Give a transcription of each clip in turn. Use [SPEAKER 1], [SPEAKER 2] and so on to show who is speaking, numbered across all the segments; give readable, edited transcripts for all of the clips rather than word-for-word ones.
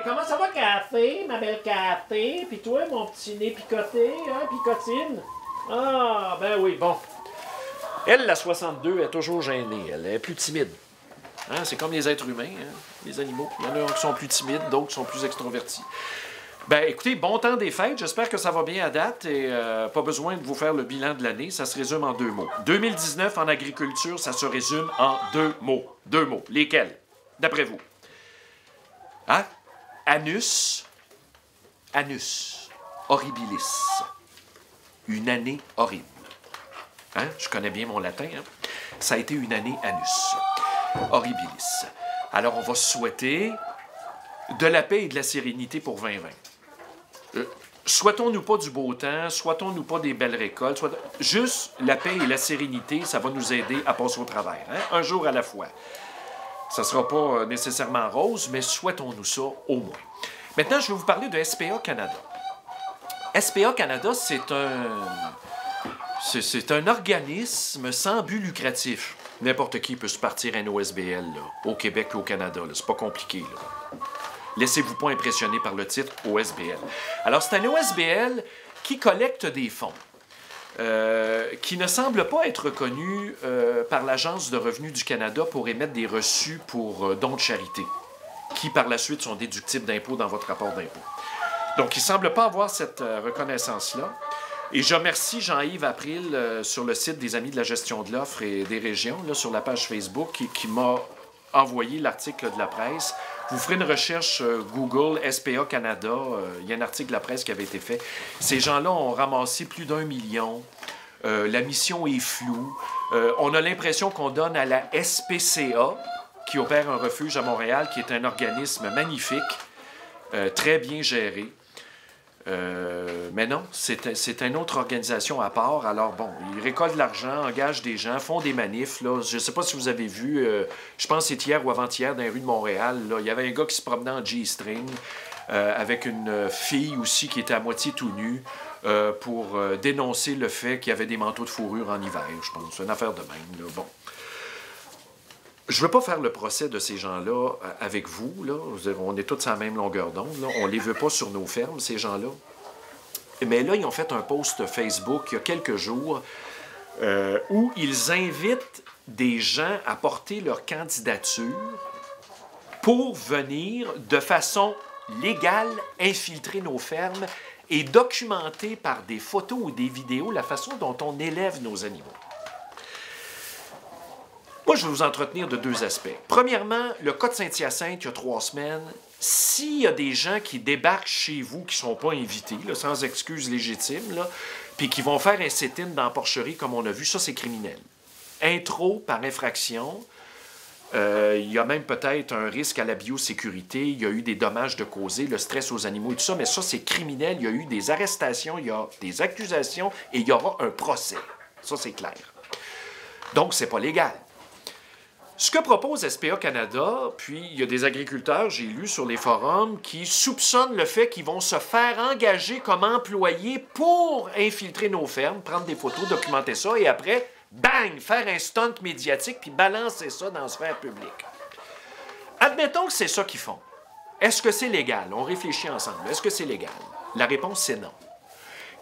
[SPEAKER 1] comment ça va, Cathy, ma belle Cathy? Puis toi, mon petit nez picoté, hein, picotine? Ah, ben oui, bon. Elle, la 62, est toujours gênée. Elle est plus timide. Hein, c'est comme les êtres humains, hein, les animaux. Il y en a qui sont plus timides, d'autres qui sont plus extrovertis. Ben, écoutez, bon temps des fêtes. J'espère que ça va bien à date et pas besoin de vous faire le bilan de l'année. Ça se résume en 2 mots. 2019 en agriculture, ça se résume en 2 mots. 2 mots. Lesquels, d'après vous? Hein? Anus. Anus. Horribilis. Une année horrible. Hein? Je connais bien mon latin. Hein? Ça a été une année anus. Horribilis. Alors, on va se souhaiter de la paix et de la sérénité pour 2020. Souhaitons-nous pas du beau temps, souhaitons-nous pas des belles récoltes, juste la paix et la sérénité, ça va nous aider à passer au travers, hein? Un jour à la fois. Ça sera pas nécessairement rose, mais souhaitons-nous ça au moins. Maintenant, je vais vous parler de SPA Canada. SPA Canada, c'est un organisme sans but lucratif. N'importe qui peut se partir un OSBL, là, au Québec et au Canada. C'est pas compliqué, là. Laissez-vous pas impressionner par le titre OSBL. Alors, c'est un OSBL qui collecte des fonds, qui ne semble pas être reconnu par l'Agence de revenus du Canada pour émettre des reçus pour dons de charité, qui par la suite sont déductibles d'impôts dans votre rapport d'impôt. Donc, il ne semble pas avoir cette reconnaissance-là. Et je remercie Jean-Yves April sur le site des Amis de la gestion de l'offre et des régions, là, sur la page Facebook, qui m'a envoyé l'article de la presse. Vous ferez une recherche Google SPA Canada. Il y a un article de la presse qui avait été fait. Ces gens-là ont ramassé plus d'1 million. La mission est floue. On a l'impression qu'on donne à la SPCA, qui opère un refuge à Montréal, qui est un organisme magnifique, très bien géré. Mais non, c'est une autre organisation à part. Alors bon, ils récoltent de l'argent, engagent des gens, font des manifs. Là. Je ne sais pas si vous avez vu, je pense que c'est hier ou avant-hier, dans les rues de Montréal, là, il y avait un gars qui se promenait en G-string avec une fille aussi qui était à moitié tout nue pour dénoncer le fait qu'il y avait des manteaux de fourrure en hiver, je pense. C'est une affaire de même. Là. Bon. Je ne veux pas faire le procès de ces gens-là avec vous. Là. On est tous à la même longueur d'onde. On ne les veut pas sur nos fermes, ces gens-là. Mais là, ils ont fait un post Facebook il y a quelques jours où ils invitent des gens à porter leur candidature pour venir de façon légale infiltrer nos fermes et documenter par des photos ou des vidéos la façon dont on élève nos animaux. Moi, je vais vous entretenir de 2 aspects. Premièrement, le cas de Saint-Hyacinthe, il y a 3 semaines, s'il y a des gens qui débarquent chez vous qui ne sont pas invités, là, sans excuse légitime, là, puis qui vont faire un sit-in dans la porcherie, comme on a vu, ça, c'est criminel. Intro par infraction. Il y a même peut-être un risque à la biosécurité. Il y a eu des dommages de causés, le stress aux animaux et tout ça, mais ça, c'est criminel. Il y a eu des arrestations, il y a des accusations et il y aura un procès. Ça, c'est clair. Donc, c'est pas légal. Ce que propose SPA Canada, puis il y a des agriculteurs, j'ai lu sur les forums, qui soupçonnent le fait qu'ils vont se faire engager comme employés pour infiltrer nos fermes, prendre des photos, documenter ça, et après, bang, faire un stunt médiatique, puis balancer ça dans la sphère publique. Admettons que c'est ça qu'ils font. Est-ce que c'est légal? On réfléchit ensemble. Est-ce que c'est légal? La réponse, c'est non.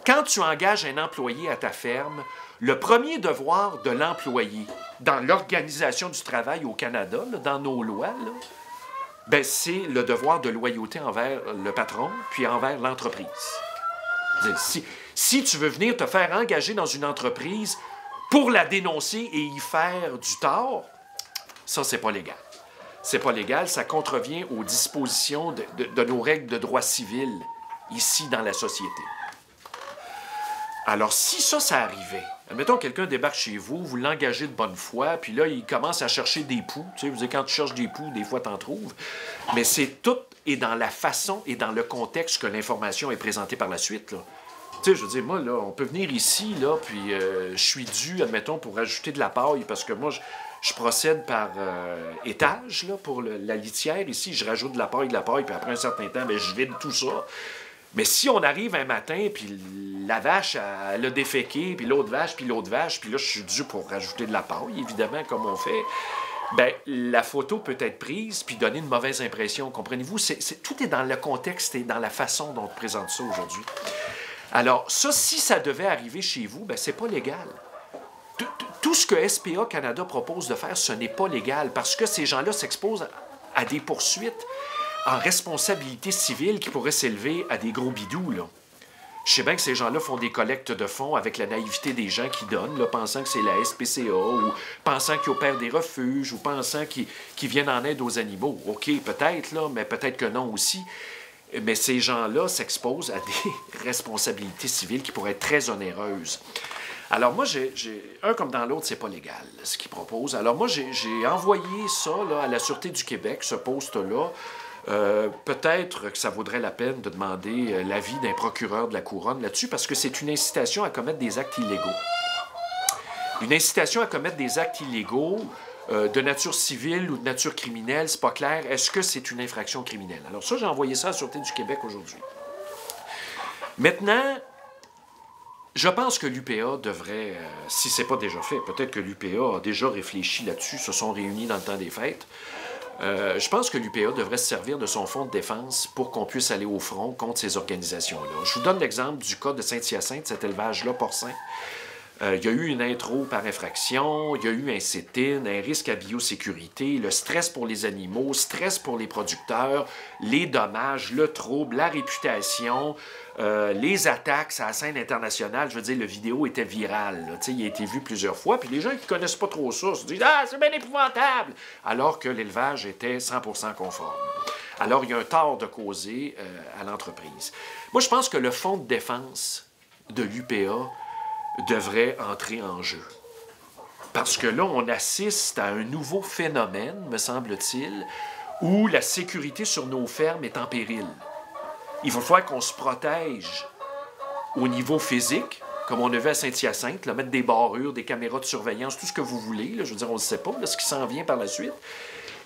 [SPEAKER 1] Quand tu engages un employé à ta ferme, le premier devoir de l'employé dans l'organisation du travail au Canada, là, dans nos lois, ben, c'est le devoir de loyauté envers le patron puis envers l'entreprise. Si tu veux venir te faire engager dans une entreprise pour la dénoncer et y faire du tort, ça, c'est pas légal. C'est pas légal, ça contrevient aux dispositions de nos règles de droit civil ici dans la société. Alors, si ça arrivait, admettons que quelqu'un débarque chez vous, vous l'engagez de bonne foi, puis là, il commence à chercher des poux. Tu sais, vous savez, quand tu cherches des poux, des fois, t'en trouves. Mais c'est tout et dans la façon et dans le contexte que l'information est présentée par la suite, là. Tu sais, je veux dire, moi, là, on peut venir ici, là, puis je suis dû, admettons, pour ajouter de la paille, parce que moi, je procède par étage, là, pour la litière. Ici, je rajoute de la paille, puis après un certain temps, bien, je vide tout ça. Mais si on arrive un matin, puis la vache, elle a déféqué, puis l'autre vache, puis là, je suis dû pour rajouter de la paille, évidemment, comme on fait. ben, la photo peut être prise puis donner une mauvaise impression, comprenez-vous? Tout est dans le contexte et dans la façon dont on présente ça aujourd'hui. Alors, ça, si ça devait arriver chez vous, ben, c'est pas légal. Tout ce que SPA Canada propose de faire, ce n'est pas légal parce que ces gens-là s'exposent à des poursuites en responsabilité civile qui pourraient s'élever à des gros bidous, là. Je sais bien que ces gens-là font des collectes de fonds avec la naïveté des gens qui donnent, là, pensant que c'est la SPCA ou pensant qu'ils opèrent des refuges ou pensant qu'ils viennent en aide aux animaux. OK, peut-être, là, mais peut-être que non aussi. Mais ces gens-là s'exposent à des responsabilités civiles qui pourraient être très onéreuses. Alors moi, un comme dans l'autre, c'est pas légal, ce qu'ils proposent. Alors moi, j'ai envoyé ça là, à la Sûreté du Québec, ce poste-là. Peut-être que ça vaudrait la peine de demander l'avis d'un procureur de la Couronne là-dessus, parce que c'est une incitation à commettre des actes illégaux. Une incitation à commettre des actes illégaux de nature civile ou de nature criminelle, c'est pas clair. Est-ce que c'est une infraction criminelle? Alors ça, j'ai envoyé ça à la Sûreté du Québec aujourd'hui. Maintenant, je pense que l'UPA devrait, si ce n'est pas déjà fait, peut-être que l'UPA a déjà réfléchi là-dessus, se sont réunis dans le temps des fêtes. Je pense que l'UPA devrait se servir de son fonds de défense pour qu'on puisse aller au front contre ces organisations-là. Je vous donne l'exemple du cas de Saint-Hyacinthe, cet élevage-là porcin. Il y a eu une intro par infraction, il y a eu un sit-in, un risque à biosécurité, le stress pour les animaux, stress pour les producteurs, les dommages, le trouble, la réputation, les attaques à la scène internationale. Je veux dire, le vidéo était viral. Il a été vu plusieurs fois. Puis les gens qui ne connaissent pas trop ça se disent « Ah, c'est bien épouvantable! » Alors que l'élevage était 100% conforme. Alors, il y a un tort de causer à l'entreprise. Moi, je pense que le fonds de défense de l'UPA devrait entrer en jeu. Parce que là, on assiste à un nouveau phénomène, me semble-t-il, où la sécurité sur nos fermes est en péril. Il va falloir qu'on se protège au niveau physique, comme on a vu à Saint-Hyacinthe, là, mettre des barrures, des caméras de surveillance, tout ce que vous voulez. Là, je veux dire, on ne sait pas là, ce qui s'en vient par la suite.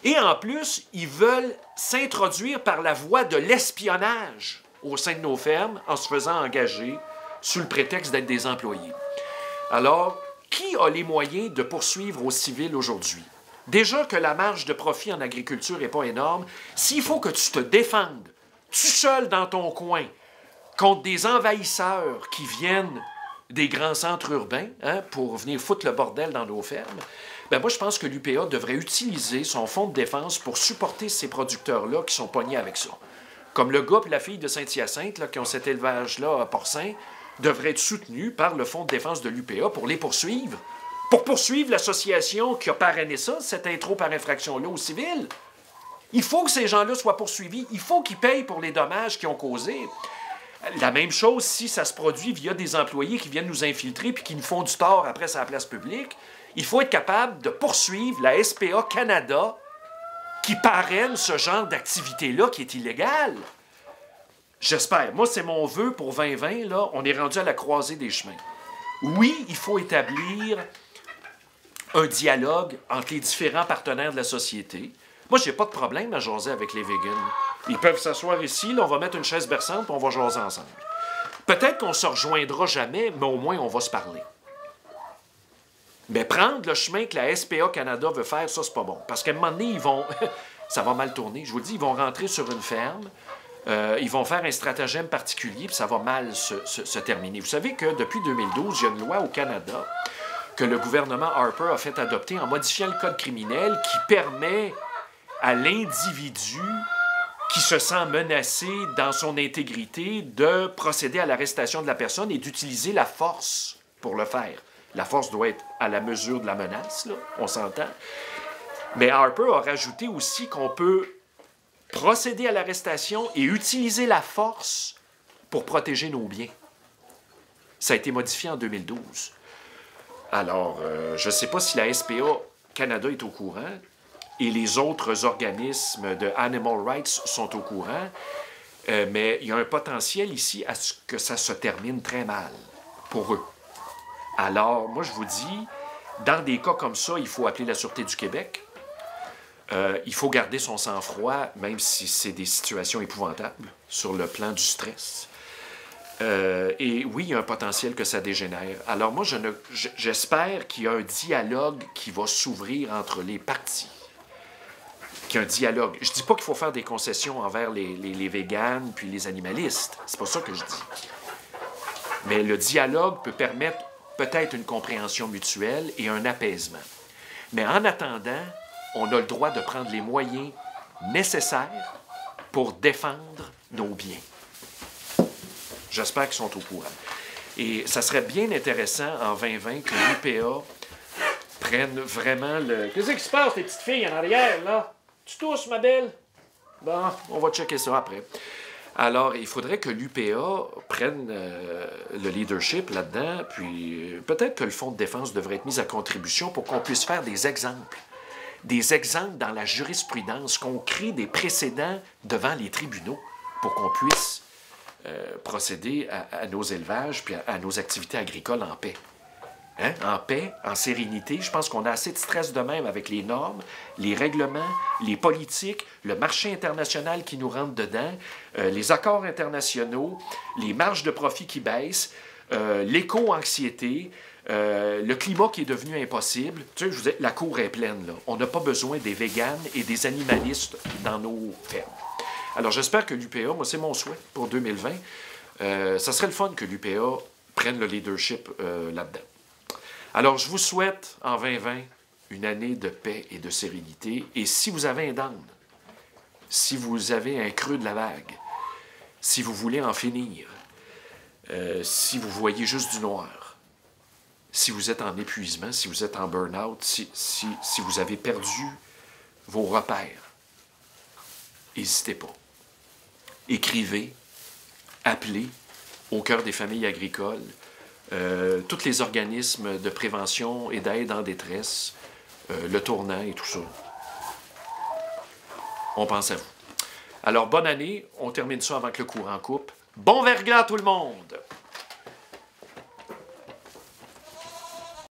[SPEAKER 1] Et en plus, ils veulent s'introduire par la voie de l'espionnage au sein de nos fermes en se faisant engager sous le prétexte d'être des employés. Alors, qui a les moyens de poursuivre aux civils aujourd'hui? Déjà que la marge de profit en agriculture n'est pas énorme, s'il faut que tu te défendes, tu seul dans ton coin, contre des envahisseurs qui viennent des grands centres urbains pour venir foutre le bordel dans nos fermes, ben moi, je pense que l'UPA devrait utiliser son fonds de défense pour supporter ces producteurs-là qui sont pognés avec ça. Comme le gars et la fille de Saint-Hyacinthe, là, qui ont cet élevage-là porcin, devrait être soutenu par le fonds de défense de l'UPA pour les poursuivre. Pour poursuivre l'association qui a parrainé ça, cette intro par infraction-là aux civils. Il faut que ces gens-là soient poursuivis. Il faut qu'ils payent pour les dommages qu'ils ont causés. La même chose si ça se produit via des employés qui viennent nous infiltrer puis qui nous font du tort après sur la place publique. Il faut être capable de poursuivre la SPA Canada qui parraine ce genre d'activité-là qui est illégale. J'espère. Moi, c'est mon vœu pour 2020. Là, on est rendu à la croisée des chemins. Oui, il faut établir un dialogue entre les différents partenaires de la société. Moi, j'ai pas de problème à jaser avec les végans. Ils peuvent s'asseoir ici, là, on va mettre une chaise berçante et on va jaser ensemble. Peut-être qu'on se rejoindra jamais, mais au moins, on va se parler. Mais prendre le chemin que la SPA Canada veut faire, ça, c'est pas bon. Parce qu'à un moment donné, ils vont... ça va mal tourner. Je vous le dis, ils vont rentrer sur une ferme, ils vont faire un stratagème particulier, puis ça va mal se terminer. Vous savez que depuis 2012, il y a une loi au Canada que le gouvernement Harper a fait adopter en modifiant le code criminel qui permet à l'individu qui se sent menacé dans son intégrité de procéder à l'arrestation de la personne et d'utiliser la force pour le faire. La force doit être à la mesure de la menace, là, on s'entend. Mais Harper a rajouté aussi qu'on peut procéder à l'arrestation et utiliser la force pour protéger nos biens. Ça a été modifié en 2012. Alors, je ne sais pas si la SPA Canada est au courant et les autres organismes de Animal Rights sont au courant, mais il y a un potentiel ici à ce que ça se termine très mal pour eux. Alors, moi, je vous dis, dans des cas comme ça, il faut appeler la Sûreté du Québec. Il faut garder son sang-froid, même si c'est des situations épouvantables sur le plan du stress. Et oui, il y a un potentiel que ça dégénère. Alors moi, j'espère qu'il y a un dialogue qui va s'ouvrir entre les partis. qu'il y a un dialogue. Je dis pas qu'il faut faire des concessions envers les véganes puis les animalistes. C'est pas ça que je dis. Mais le dialogue peut permettre peut-être une compréhension mutuelle et un apaisement. Mais en attendant, on a le droit de prendre les moyens nécessaires pour défendre nos biens. J'espère qu'ils sont au courant. Et ça serait bien intéressant en 2020 que l'UPA prenne vraiment le... Qu'est-ce qui se passe, les petites filles en arrière, là? Tu tousses, ma belle? Bon, on va checker ça après. Alors, il faudrait que l'UPA prenne le leadership là-dedans, puis peut-être que le Fonds de défense devrait être mis à contribution pour qu'on puisse faire des exemples. Des exemples dans la jurisprudence, qu'on crée des précédents devant les tribunaux pour qu'on puisse procéder à nos élevages puis à nos activités agricoles en paix. Hein? En paix, en sérénité. Je pense qu'on a assez de stress de même avec les normes, les règlements, les politiques, le marché international qui nous rentre dedans, les accords internationaux, les marges de profit qui baissent, l'éco-anxiété, le climat qui est devenu impossible. Tu sais, je vous dis, la cour est pleine, là. On n'a pas besoin des véganes et des animalistes dans nos fermes. Alors, j'espère que l'UPA, moi, c'est mon souhait pour 2020, ça serait le fun que l'UPA prenne le leadership là-dedans. Alors, je vous souhaite, en 2020, une année de paix et de sérénité. Et si vous avez un down, si vous avez un creux de la vague, si vous voulez en finir, si vous voyez juste du noir, si vous êtes en épuisement, si vous êtes en burn-out, si vous avez perdu vos repères, n'hésitez pas. Écrivez, appelez au cœur des familles agricoles, tous les organismes de prévention et d'aide en détresse, le tournant et tout ça. On pense à vous. Alors, bonne année. On termine ça avant que le courant coupe. Bon verglas à tout le monde!